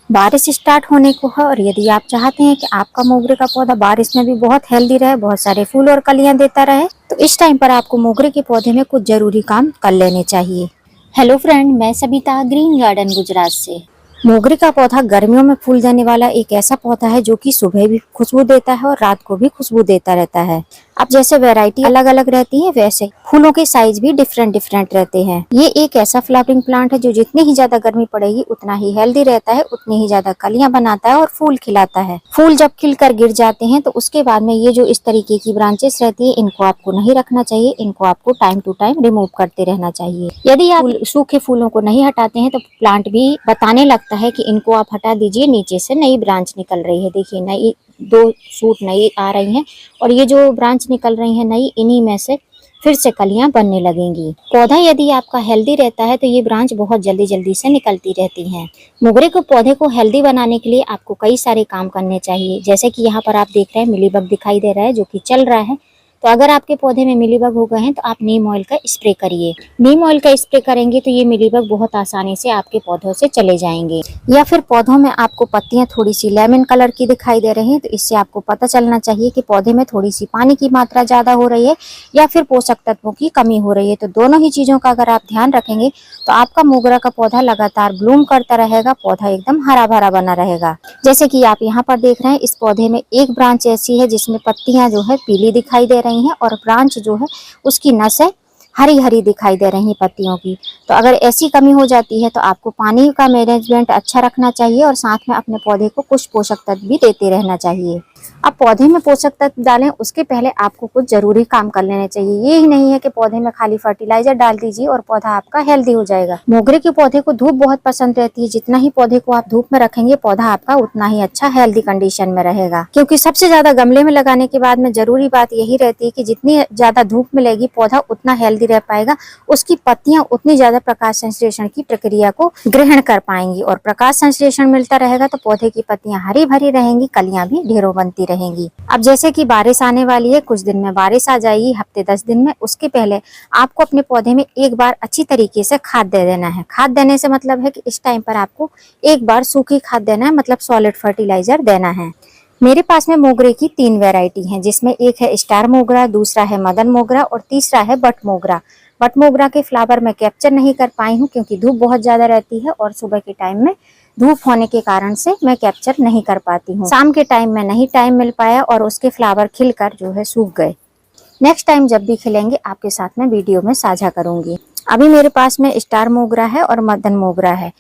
बारिश स्टार्ट होने को है और यदि आप चाहते हैं कि आपका मोगरे का पौधा बारिश में भी बहुत हेल्दी रहे, बहुत सारे फूल और कलियां देता रहे, तो इस टाइम पर आपको मोगरे के पौधे में कुछ जरूरी काम कर लेने चाहिए। हेलो फ्रेंड, मैं सबिता ग्रीन गार्डन गुजरात से। मोगरे का पौधा गर्मियों में फूल देने वाला एक ऐसा पौधा है जो कि सुबह भी खुशबू देता है और रात को भी खुशबू देता रहता है। अब जैसे वैरायटी अलग अलग रहती है, वैसे फूलों के साइज भी डिफरेंट डिफरेंट रहते हैं। ये एक ऐसा फ्लावरिंग प्लांट है जो जितनी ही ज्यादा गर्मी पड़ेगी उतना ही हेल्दी रहता है, उतनी ही ज्यादा कलियां बनाता है और फूल खिलाता है। फूल जब खिलकर गिर जाते हैं तो उसके बाद में ये जो इस तरीके की ब्रांचेस रहती है, इनको आपको नहीं रखना चाहिए, इनको आपको टाइम टू टाइम रिमूव करते रहना चाहिए। यदि आप सूखे फूलों को नहीं हटाते हैं तो प्लांट भी बताने लगता है कि इनको आप हटा दीजिए, नीचे से नई ब्रांच निकल रही है। देखिए, नई 2 शूट नई आ रही हैं और ये जो ब्रांच निकल रही है नई, इन्हीं में से फिर से कलियां बनने लगेंगी। पौधा यदि आपका हेल्दी रहता है तो ये ब्रांच बहुत जल्दी जल्दी से निकलती रहती हैं। मोगरे के पौधे को हेल्दी बनाने के लिए आपको कई सारे काम करने चाहिए। जैसे कि यहाँ पर आप देख रहे हैं मिलीबग दिखाई दे रहा है जो कि चल रहा है। तो अगर आपके पौधे में मिलीबग हो गए हैं तो आप नीम ऑयल का स्प्रे करिए। नीम ऑयल का स्प्रे करेंगे तो ये मिलीबग बहुत आसानी से आपके पौधों से चले जाएंगे। या फिर पौधों में आपको पत्तियां थोड़ी सी लेमन कलर की दिखाई दे रही हैं तो इससे आपको पता चलना चाहिए कि पौधे में थोड़ी सी पानी की मात्रा ज्यादा हो रही है या फिर पोषक तत्वों की कमी हो रही है। तो दोनों ही चीजों का अगर आप ध्यान रखेंगे तो आपका मोगरा का पौधा लगातार ब्लूम करता रहेगा, पौधा एकदम हरा भरा बना रहेगा। जैसे कि आप यहाँ पर देख रहे हैं, इस पौधे में एक ब्रांच ऐसी है जिसमें पत्तियां जो है पीली दिखाई दे रही हैं और ब्रांच जो है उसकी नसें हरी हरी दिखाई दे रही हैं पत्तियों की। तो अगर ऐसी कमी हो जाती है तो आपको पानी का मैनेजमेंट अच्छा रखना चाहिए और साथ में अपने पौधे को कुछ पोषक तत्व भी देते रहना चाहिए। अब पौधे में पोषक तत्व डालें उसके पहले आपको कुछ जरूरी काम कर लेने चाहिए। ये ही नहीं है कि पौधे में खाली फर्टिलाइजर डाल दीजिए और पौधा आपका हेल्दी हो जाएगा। मोगरे के पौधे को धूप बहुत पसंद रहती है, जितना ही पौधे को आप धूप में रखेंगे पौधा आपका उतना ही अच्छा हेल्दी कंडीशन में रहेगा। क्योंकि सबसे ज्यादा गमले में लगाने के बाद में जरूरी बात यही रहती है कि जितनी ज्यादा धूप मिलेगी पौधा उतना हेल्दी रह पाएगा, उसकी पत्तियां उतनी ज्यादा प्रकाश संश्लेषण की प्रक्रिया को ग्रहण कर पाएंगी और प्रकाश संश्लेषण मिलता रहेगा तो पौधे की पत्तियां हरी भरी रहेंगी, कलियां भी ढेरों बनती रहेंगी। अब जैसे कि बारिश आने वाली है, कुछ दिन में बारिश आ जाएगी, हफ्ते 10 दिन में, उसके पहले आपको अपने पौधे में एक बार अच्छी तरीके से खाद दे देना है। खाद देने से मतलब है कि इस टाइम पर आपको एक बार सूखी खाद देना है, मतलब सॉलिड फर्टिलाइजर देना है। मेरे पास में मोगरे की 3 वैरायटी हैं, जिसमें एक है स्टार मोगरा, दूसरा है मदन मोगरा और तीसरा है बट मोगरा। बट मोगरा के फ्लावर मैं कैप्चर नहीं कर पाई हूँ क्योंकि धूप बहुत ज्यादा रहती है और सुबह के टाइम में धूप होने के कारण से मैं कैप्चर नहीं कर पाती हूँ। शाम के टाइम में नहीं टाइम मिल पाया और उसके फ्लावर खिलकर जो है सूख गए। नेक्स्ट टाइम जब भी खिलेंगे आपके साथ में वीडियो में साझा करूंगी। अभी मेरे पास में स्टार मोगरा है और मदन मोगरा है।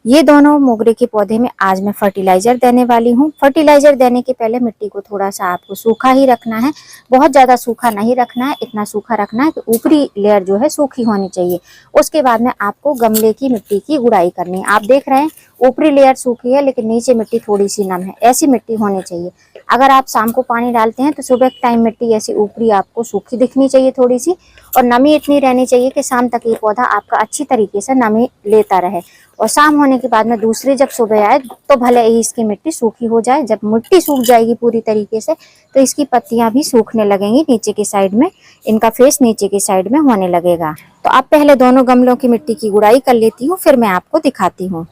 ये दोनों मोगरे के पौधे में आज मैं फर्टिलाइजर देने वाली हूँ। फर्टिलाइजर देने के पहले मिट्टी को थोड़ा सा आपको सूखा ही रखना है, बहुत ज्यादा सूखा नहीं रखना है, इतना सूखा रखना है कि ऊपरी लेयर जो है सूखी होनी चाहिए। उसके बाद में आपको गमले की मिट्टी की गुड़ाई करनी है। आप देख रहे हैं ऊपरी लेयर सूखी है लेकिन नीचे मिट्टी थोड़ी सी नम है, ऐसी मिट्टी होनी चाहिए। अगर आप शाम को पानी डालते हैं तो सुबह के टाइम मिट्टी ऐसी ऊपरी आपको सूखी दिखनी चाहिए थोड़ी सी, और नमी इतनी रहनी चाहिए कि शाम तक ये पौधा आपका अच्छी तरीके से नमी लेता रहे। और शाम होने के बाद में दूसरी जब सुबह आए तो भले ही इसकी मिट्टी सूखी हो जाए, जब मिट्टी सूख जाएगी पूरी तरीके से तो इसकी पत्तियां भी सूखने लगेंगी नीचे की साइड में, इनका फेस नीचे की साइड में होने लगेगा। तो अब पहले दोनों गमलों की मिट्टी की गुड़ाई कर लेती हूँ, फिर मैं आपको दिखाती हूँ।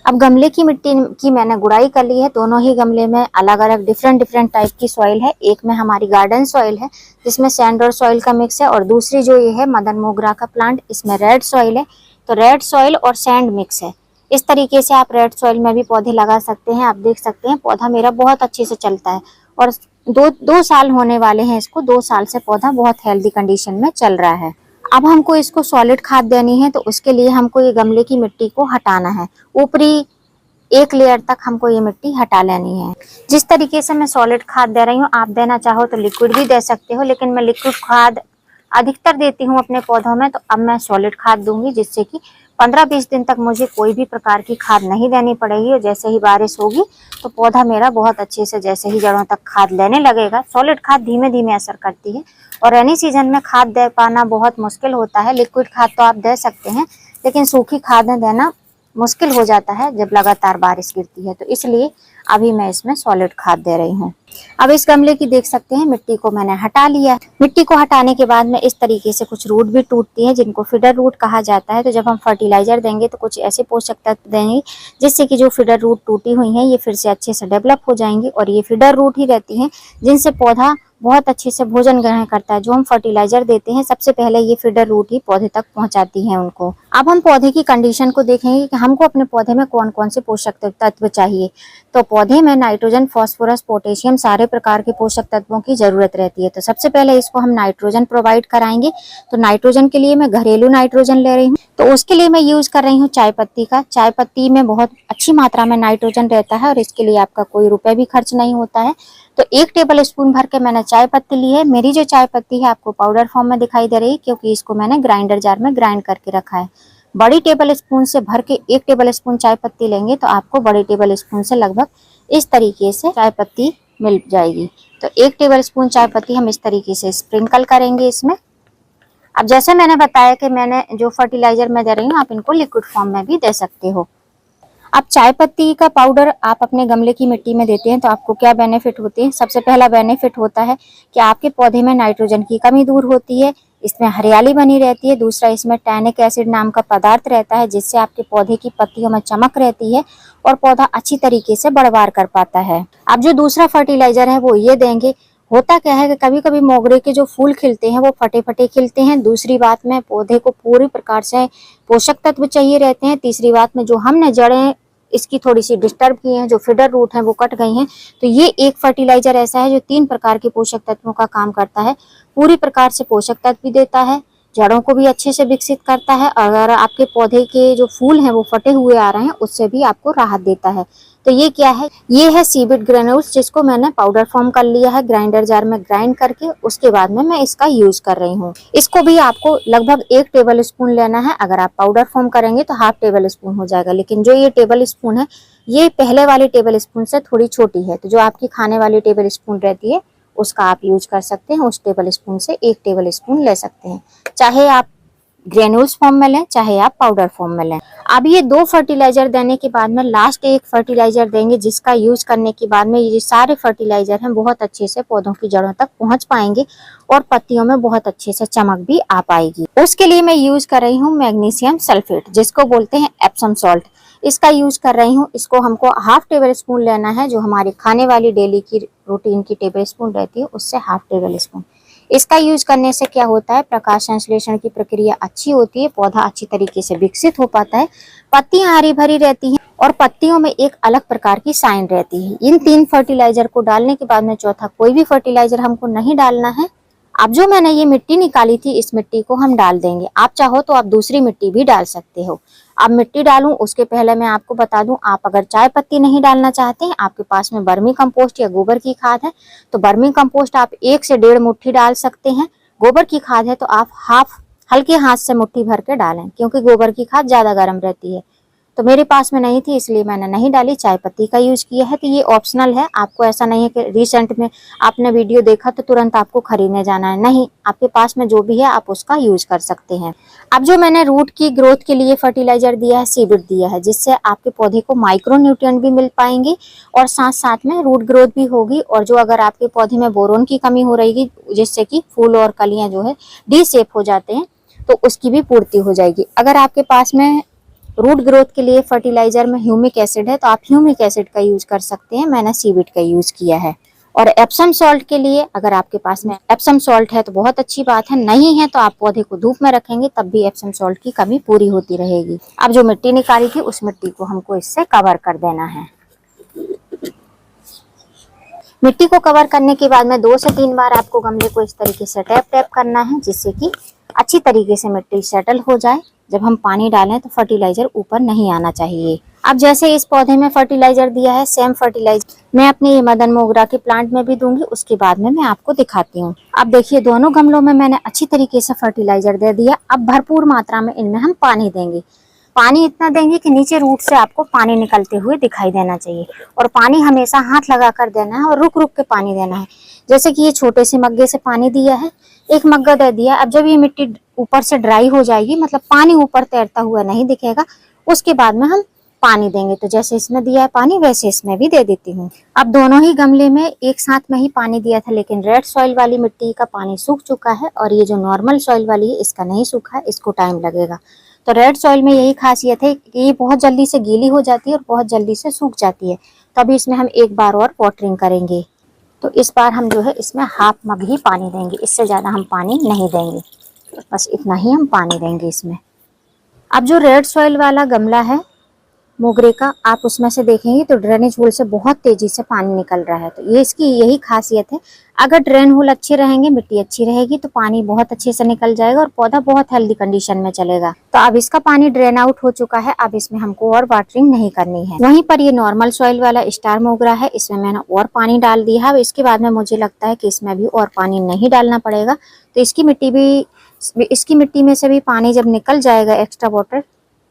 अब गमले की मिट्टी की मैंने गुड़ाई कर ली है। दोनों ही गमले में अलग अलग डिफरेंट टाइप की सॉइल है। एक में हमारी गार्डन सॉइल है जिसमें सैंड और सॉइल का मिक्स है, और दूसरी जो ये है मदन मोगरा का प्लांट, इसमें रेड सॉइल है। तो रेड सॉइल और सैंड मिक्स है। इस तरीके से आप रेड सॉइल में भी पौधे लगा सकते हैं। आप देख सकते हैं पौधा मेरा बहुत अच्छे से चलता है और दो साल होने वाले हैं इसको। 2 साल से पौधा बहुत हेल्दी कंडीशन में चल रहा है। अब हमको इसको सॉलिड खाद देनी है तो उसके लिए हमको ये गमले की मिट्टी को हटाना है। ऊपरी एक लेयर तक हमको ये मिट्टी हटा लेनी है। जिस तरीके से मैं सॉलिड खाद दे रही हूँ, आप देना चाहो तो लिक्विड भी दे सकते हो, लेकिन मैं लिक्विड खाद अधिकतर देती हूँ अपने पौधों में। तो अब मैं सॉलिड खाद दूंगी जिससे कि 15-20 दिन तक मुझे कोई भी प्रकार की खाद नहीं देनी पड़ेगी। और जैसे ही बारिश होगी तो पौधा मेरा बहुत अच्छे से जैसे ही जड़ों तक खाद लेने लगेगा। सॉलिड खाद धीमे धीमे असर करती है और रेनी सीजन में खाद दे पाना बहुत मुश्किल होता है। लिक्विड खाद तो आप दे सकते हैं लेकिन सूखी खाद देना मुश्किल हो जाता है जब लगातार बारिश गिरती है। तो इसलिए अभी मैं इसमें सॉलिड खाद दे रही हूँ। अब इस गमले की देख सकते हैं मिट्टी को मैंने हटा लिया। मिट्टी को हटाने के बाद में इस तरीके से कुछ रूट भी टूटती है जिनको फीडर रूट कहा जाता है। तो जब हम फर्टिलाइजर देंगे तो कुछ ऐसे पोषक तत्व देंगे जिससे कि जो फीडर रूट टूटी हुई हैं ये फिर से अच्छे से डेवलप हो जाएंगी, और ये फीडर रूट ही रहती हैं जिनसे पौधा बहुत अच्छे से भोजन ग्रहण करता है। जो हम फर्टिलाइजर देते हैं सबसे पहले ये फीडर रूट ही पौधे तक पहुंचाती है उनको। अब हम पौधे की कंडीशन को देखेंगे कि हमको अपने पौधे में कौन कौन से पोषक तत्व चाहिए। तो पौधे में नाइट्रोजन, फास्फोरस, पोटेशियम सारे प्रकार के पोषक तत्वों की जरूरत रहती है। तो सबसे पहले इसको हम नाइट्रोजन प्रोवाइड कराएंगे। तो नाइट्रोजन के लिए मैं घरेलू नाइट्रोजन ले रही हूँ। तो उसके लिए मैं यूज कर रही हूँ चाय पत्ती का। चाय पत्ती में बहुत अच्छी मात्रा में नाइट्रोजन रहता है और इसके लिए आपका कोई रुपए भी खर्च नहीं होता है। तो 1 टेबल स्पून भर के मैंने चाय पत्ती ली है। मेरी जो चाय पत्ती है आपको पाउडर फॉर्म में दिखाई दे रही है क्योंकि इसको मैंने ग्राइंडर जार में ग्राइंड करके रखा है। बड़ी टेबल स्पून से भर के 1 टेबल स्पून चाय पत्ती लेंगे तो आपको बड़ी टेबल स्पून से लगभग इस तरीके से चाय पत्ती मिल जाएगी। तो 1 टेबल स्पून चाय पत्ती हम इस तरीके से स्प्रिंकल करेंगे इसमें। अब जैसे मैंने बताया कि मैंने जो फर्टिलाइजर मैं दे रही हूँ आप इनको लिक्विड फॉर्म में भी दे सकते हो। अब चाय पत्ती का पाउडर आप अपने गमले की मिट्टी में देते हैं तो आपको क्या बेनिफिट होते हैं। सबसे पहला बेनिफिट होता है कि आपके पौधे में नाइट्रोजन की कमी दूर होती है, इसमें हरियाली बनी रहती है। दूसरा, इसमें टैनिक एसिड नाम का पदार्थ रहता है जिससे आपके पौधे की पत्तियों में चमक रहती है और पौधा अच्छी तरीके से बढ़वार कर पाता है। अब जो दूसरा फर्टिलाइजर है वो ये देंगे। होता क्या है कि कभी कभी मोगरे के जो फूल खिलते हैं वो फटे फटे खिलते हैं। दूसरी बात में पौधे को पूरी प्रकार से पोषक तत्व चाहिए रहते हैं। तीसरी बात में जो हमने जड़ें इसकी थोड़ी सी डिस्टर्ब की हैं, जो फीडर रूट हैं वो कट गई हैं। तो ये एक फर्टिलाइजर ऐसा है जो 3 प्रकार के पोषक तत्वों का काम करता है। पूरी प्रकार से पोषक तत्व भी देता है, जड़ों को भी अच्छे से विकसित करता है, अगर आपके पौधे के जो फूल हैं वो फटे हुए आ रहे हैं उससे भी आपको राहत देता है। तो ये क्या है, ये है सीविड ग्रेन्यूल्स जिसको मैंने पाउडर फॉर्म कर लिया है ग्राइंडर जार में ग्राइंड करके। उसके बाद में मैं इसका यूज कर रही हूँ। इसको भी आपको लगभग 1 टेबल स्पून लेना है। अगर आप पाउडर फॉर्म करेंगे तो ½ टेबल स्पून हो जाएगा, लेकिन जो ये टेबल स्पून है ये पहले वाली टेबल स्पून से थोड़ी छोटी है। तो जो आपकी खाने वाली टेबल स्पून रहती है उसका आप यूज कर सकते हैं। उस टेबल स्पून से 1 टेबल स्पून ले सकते हैं, चाहे आप ग्रेन्यूल्स फॉर्म में लें चाहे आप पाउडर फॉर्म में लें। अब ये 2 फर्टिलाइजर देने के बाद में लास्ट एक फर्टिलाइजर देंगे जिसका यूज करने के बाद में ये सारे फर्टिलाइजर हैं बहुत अच्छे से पौधों की जड़ों तक पहुंच पाएंगे और पत्तियों में बहुत अच्छे से चमक भी आ पाएगी। उसके लिए मैं यूज कर रही हूँ मैग्नीशियम सल्फेट जिसको बोलते हैं एप्सम सॉल्ट। इसका यूज कर रही हूँ। इसको हमको ½ टेबल स्पून लेना है। जो हमारी खाने वाली डेली की रूटीन की टेबल स्पून रहती है उससे ½ टेबल स्पून। इसका यूज करने से क्या होता है, प्रकाश संश्लेषण की प्रक्रिया अच्छी होती है, पौधा अच्छी तरीके से विकसित हो पाता है, पत्तियां हरी भरी रहती हैं और पत्तियों में एक अलग प्रकार की साइन रहती है। इन 3 फर्टिलाइजर को डालने के बाद में चौथा कोई भी फर्टिलाइजर हमको नहीं डालना है। अब जो मैंने ये मिट्टी निकाली थी इस मिट्टी को हम डाल देंगे। आप चाहो तो आप दूसरी मिट्टी भी डाल सकते हो। अब मिट्टी डालूं उसके पहले मैं आपको बता दूं, आप अगर चाय पत्ती नहीं डालना चाहते हैं, आपके पास में वर्मी कंपोस्ट या गोबर की खाद है तो वर्मी कंपोस्ट आप 1 से 1.5 मुट्ठी डाल सकते हैं। गोबर की खाद है तो आप हाफ हल्के हाथ से मुट्ठी भर के डालें क्योंकि गोबर की खाद ज्यादा गर्म रहती है। तो मेरे पास में नहीं थी इसलिए मैंने नहीं डाली, चाय पत्ती का यूज किया है। तो ये ऑप्शनल है, आपको ऐसा नहीं है कि रिसेंट में आपने वीडियो देखा तो तुरंत आपको खरीदने जाना है, नहीं, आपके पास में जो भी है आप उसका यूज कर सकते हैं। अब जो मैंने रूट की ग्रोथ के लिए फर्टिलाइजर दिया है सीविड दिया है जिससे आपके पौधे को माइक्रो न्यूट्रिएंट भी मिल पाएंगे और साथ साथ में रूट ग्रोथ भी होगी। और जो अगर आपके पौधे में बोरोन की कमी हो रही जिससे कि फूल और कलियां जो है डी शेप हो जाते हैं तो उसकी भी पूर्ति हो जाएगी। अगर आपके पास में रूट ग्रोथ के लिए फर्टिलाइजर में ह्यूमिक एसिड है तो आप ह्यूमिक एसिड का यूज कर सकते हैं, मैंने सीविड का यूज किया है। और एप्सम सॉल्ट के लिए अगर आपके पास में एप्सम सॉल्ट है तो बहुत अच्छी बात है, नहीं है तो आप पौधे को धूप में रखेंगे तब भी एप्सम सॉल्ट की कमी पूरी होती रहेगी। अब जो मिट्टी निकाली थी उस मिट्टी को हमको इससे कवर कर देना है। मिट्टी को कवर करने के बाद में 2 से 3 बार आपको गमले को इस तरीके से टैप टैप करना है जिससे कि अच्छी तरीके से मिट्टी सेटल हो जाए। जब हम पानी डालें तो फर्टिलाइजर ऊपर नहीं आना चाहिए। अब जैसे इस पौधे में फर्टिलाइजर दिया है सेम फर्टिलाइजर मैं अपने ये मदन मोगरा के प्लांट में भी दूंगी, उसके बाद में मैं आपको दिखाती हूँ। अब देखिए दोनों गमलों में मैंने अच्छी तरीके से फर्टिलाइजर दे दिया। अब भरपूर मात्रा में इनमें हम पानी देंगे। पानी इतना देंगे कि नीचे रूट से आपको पानी निकलते हुए दिखाई देना चाहिए और पानी हमेशा हाथ लगा कर देना है और रुक रुक के पानी देना है। जैसे कि ये छोटे से मग्गे से पानी दिया है, 1 मग्गा दे दिया। अब जब ये मिट्टी ऊपर से ड्राई हो जाएगी, मतलब पानी ऊपर तैरता हुआ नहीं दिखेगा, उसके बाद में हम पानी देंगे। तो जैसे इसमें दिया है पानी वैसे इसमें भी दे देती हूँ। अब दोनों ही गमले में एक साथ में ही पानी दिया था, लेकिन रेड सॉइल वाली मिट्टी का पानी सूख चुका है और ये जो नॉर्मल सॉइल वाली है इसका नहीं सूखा है, इसको टाइम लगेगा। तो रेड सॉइल में यही खासियत है कि ये बहुत जल्दी से गीली हो जाती है और बहुत जल्दी से सूख जाती है। तभी इसमें हम एक बार और वाटरिंग करेंगे। तो इस बार हम जो है इसमें हाफ मग ही पानी देंगे, इससे ज़्यादा हम पानी नहीं देंगे, बस इतना ही हम पानी देंगे इसमें। अब जो रेड सॉइल वाला गमला है मोगरे का, आप उसमें से देखेंगे तो ड्रेनेज होल से बहुत तेजी से पानी निकल रहा है। तो ये इसकी यही खासियत है, अगर ड्रेन होल अच्छे रहेंगे, मिट्टी अच्छी रहेगी तो पानी बहुत अच्छे से निकल जाएगा और पौधा बहुत हेल्दी कंडीशन में चलेगा। तो अब इसका पानी ड्रेन आउट हो चुका है, अब इसमें हमको और वाटरिंग नहीं करनी है। वहीं पर ये नॉर्मल सॉइल वाला स्टार मोगरा है, इसमें मैंने और पानी डाल दिया है। इसके बाद में मुझे लगता है कि इसमें भी और पानी नहीं डालना पड़ेगा। तो इसकी मिट्टी में से भी पानी जब निकल जाएगा एक्स्ट्रा वाटर,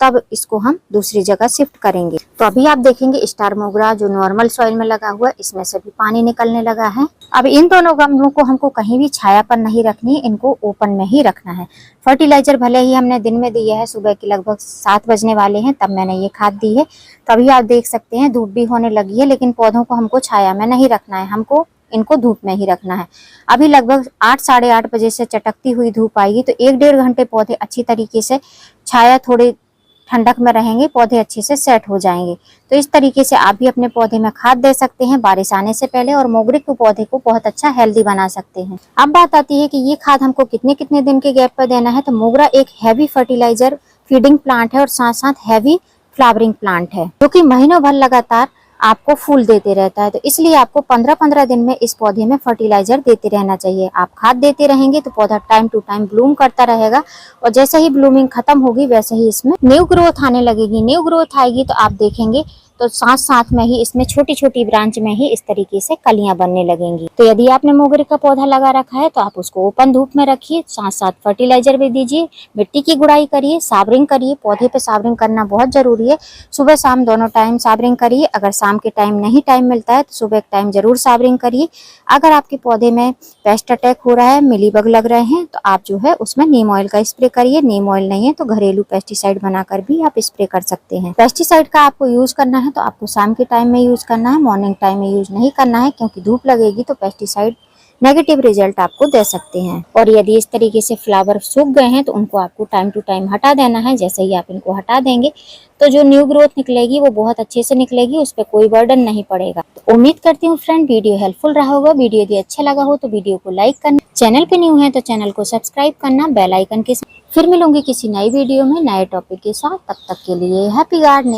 तब इसको हम दूसरी जगह शिफ्ट करेंगे। तो अभी आप देखेंगे स्टार मोगरा जो नॉर्मल सॉइल में लगा हुआ है इसमें से भी पानी निकलने लगा है। अब इन दोनों गमलों को हमको कहीं भी छाया पर नहीं रखनी है, इनको ओपन में ही रखना है। फर्टिलाइजर भले ही हमने दिन में दिया है, सुबह के लगभग 7 बजने वाले हैं तब मैंने ये खाद दी है। तभी आप देख सकते हैं धूप भी होने लगी है, लेकिन पौधों को हमको छाया में नहीं रखना है, हमको इनको धूप में ही रखना है। अभी लगभग 8 साढ़े 8 बजे से चटकती हुई धूप आएगी, तो 1-1.5 घंटे पौधे अच्छी तरीके से छाया, थोड़े ठंडक में रहेंगे, पौधे अच्छे से सेट हो जाएंगे। तो इस तरीके से आप भी अपने पौधे में खाद दे सकते हैं बारिश आने से पहले और मोगरे के पौधे को बहुत अच्छा हेल्दी बना सकते हैं। अब बात आती है कि ये खाद हमको कितने कितने दिन के गैप पर देना है। तो मोगरा एक हैवी फर्टिलाइजर फीडिंग प्लांट है और साथ साथ हैवी फ्लावरिंग प्लांट है, जो कि महीनों भर लगातार आपको फूल देते रहता है। तो इसलिए आपको 15-15 दिन में इस पौधे में फर्टिलाइजर देते रहना चाहिए। आप खाद देते रहेंगे तो पौधा टाइम टू टाइम ब्लूम करता रहेगा और जैसे ही ब्लूमिंग खत्म होगी वैसे ही इसमें न्यू ग्रोथ आने लगेगी। न्यू ग्रोथ आएगी तो आप देखेंगे तो साथ साथ में ही इसमें छोटी छोटी ब्रांच में ही इस तरीके से कलियां बनने लगेंगी। तो यदि आपने मोगरे का पौधा लगा रखा है तो आप उसको ओपन धूप में रखिए, साथ साथ फर्टिलाइजर भी दीजिए, मिट्टी की गुड़ाई करिए, साबरिंग करिए। पौधे पे साबरिंग करना बहुत जरूरी है, सुबह शाम दोनों टाइम साबरिंग करिए। अगर शाम के टाइम नहीं टाइम मिलता है तो सुबह एक टाइम जरूर साबरिंग करिए। अगर आपके पौधे में पेस्ट अटैक हो रहा है, मिलीबग लग रहे हैं, तो आप जो है उसमें नीम ऑयल का स्प्रे करिए। नीम ऑयल नहीं है तो घरेलू पेस्टिसाइड बनाकर भी आप स्प्रे कर सकते हैं। पेस्टिसाइड का आपको यूज करना है तो आपको शाम के टाइम में यूज करना है, मॉर्निंग टाइम में यूज नहीं करना है, क्योंकि धूप लगेगी तो पेस्टिसाइड नेगेटिव रिजल्ट आपको दे सकते हैं। और यदि इस तरीके से फ्लावर सूख गए हैं तो उनको आपको टाइम टू टाइम हटा देना है। जैसे ही आप इनको हटा देंगे तो जो न्यू ग्रोथ निकलेगी वो बहुत अच्छे से निकलेगी, उस पर कोई बर्डन नहीं पड़ेगा। तो उम्मीद करती हूँ फ्रेंड वीडियो हेल्पफुल रहा होगा। वीडियो यदि अच्छा लगा हो तो वीडियो को लाइक करना, चैनल पे न्यू है तो चैनल को सब्सक्राइब करना बेल आइकन के साथ। फिर मिलूंगी किसी नई वीडियो में नए टॉपिक के साथ, तब तक के लिए हैप्पी गार्डनिंग।